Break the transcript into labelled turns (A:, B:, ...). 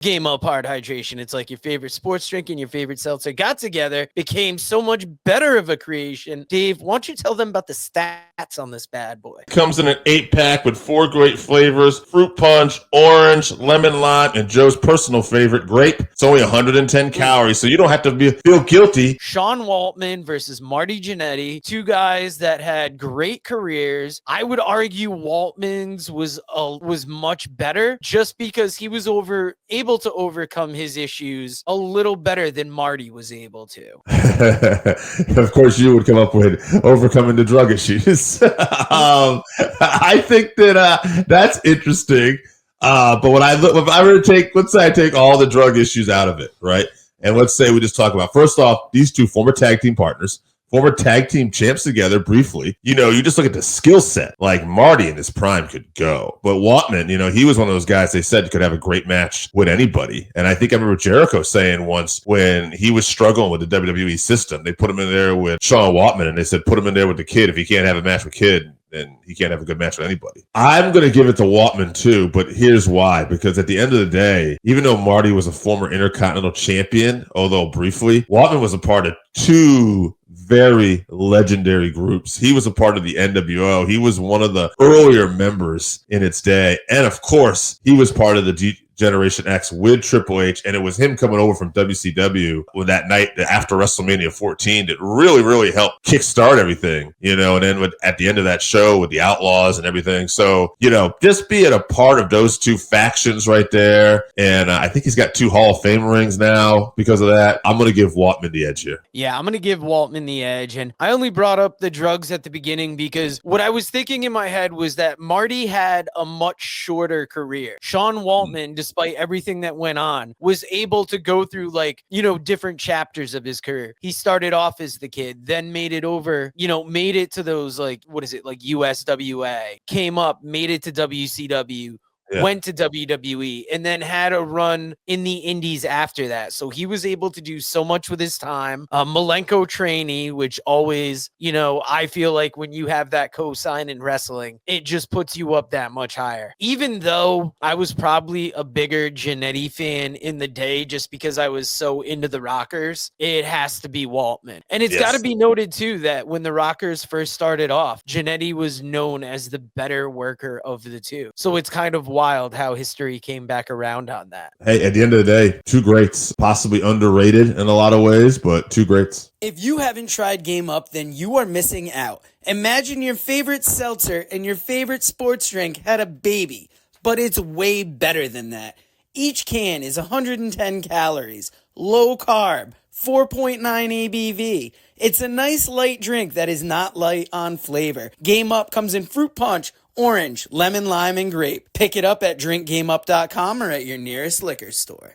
A: Game Up Hard Hydration. It's like your favorite sports drink and your favorite seltzer got together, became so much better of a creation. Dave, why don't you tell them about the stats on this bad boy?
B: Comes in an 8-pack with 4 great flavors: fruit punch, orange, lemon lime, and Joe's personal favorite, grape. It's only 110 calories, so you don't have to feel guilty.
A: Sean Waltman versus Marty Jannetty, two guys that had great careers. I would argue Waltman's was much better just because he was able to overcome his issues a little better than Marty was able to.
B: Of course, you would come up with overcoming the drug issues. I think that that's interesting. But let's say I take all the drug issues out of it, right? And let's say we just talk about, first off, these two former tag team partners, former tag team champs together briefly. You just look at the skill set. Like Marty in his prime could go. But Waltman, he was one of those guys they said could have a great match with anybody. And I think I remember Jericho saying once when he was struggling with the WWE system, they put him in there with Sean Waltman and they said, put him in there with the Kid. If he can't have a match with Kid, then he can't have a good match with anybody. I'm going to give it to Waltman too, but here's why. Because at the end of the day, even though Marty was a former Intercontinental Champion, although briefly, Waltman was a part of two very legendary groups. He was a part of the NWO. He was one of the earlier members in its day. And of course, he was part of the Generation X with Triple H, and it was him coming over from WCW with that night after WrestleMania 14 that really, really helped kickstart everything, and then at the end of that show with the Outlaws and everything. So, just being a part of those two factions right there, and I think he's got 2 Hall of Fame rings now because of that. I'm going to give Waltman the edge here.
A: Yeah, I'm going to give Waltman the edge, and I only brought up the drugs at the beginning because what I was thinking in my head was that Marty had a much shorter career. Sean Waltman, despite everything that went on, was able to go through different chapters of his career. He started off as the Kid, then made it over, made it to those USWA, came up, made it to WCW, went to WWE, and then had a run in the indies after that. So he was able to do so much with his time. Malenko trainee, which always, I feel like when you have that cosign in wrestling, it just puts you up that much higher. Even though I was probably a bigger Jannetty fan in the day just because I was so into the Rockers, it has to be Waltman. And it's got to be noted too that when the Rockers first started off, Jannetty was known as the better worker of the two. So it's kind of wild how history came back around on that.
B: Hey, at the end of the day, 2 greats, possibly underrated in a lot of ways, but 2 greats.
A: If you haven't tried Game Up, then you are missing out. Imagine your favorite seltzer and your favorite sports drink had a baby, but it's way better than that. Each can is 110 calories, low carb, 4.9 ABV. It's a nice light drink that is not light on flavor. Game Up comes in fruit punch, orange, lemon, lime, and grape. Pick it up at drinkgameup.com or at your nearest liquor store.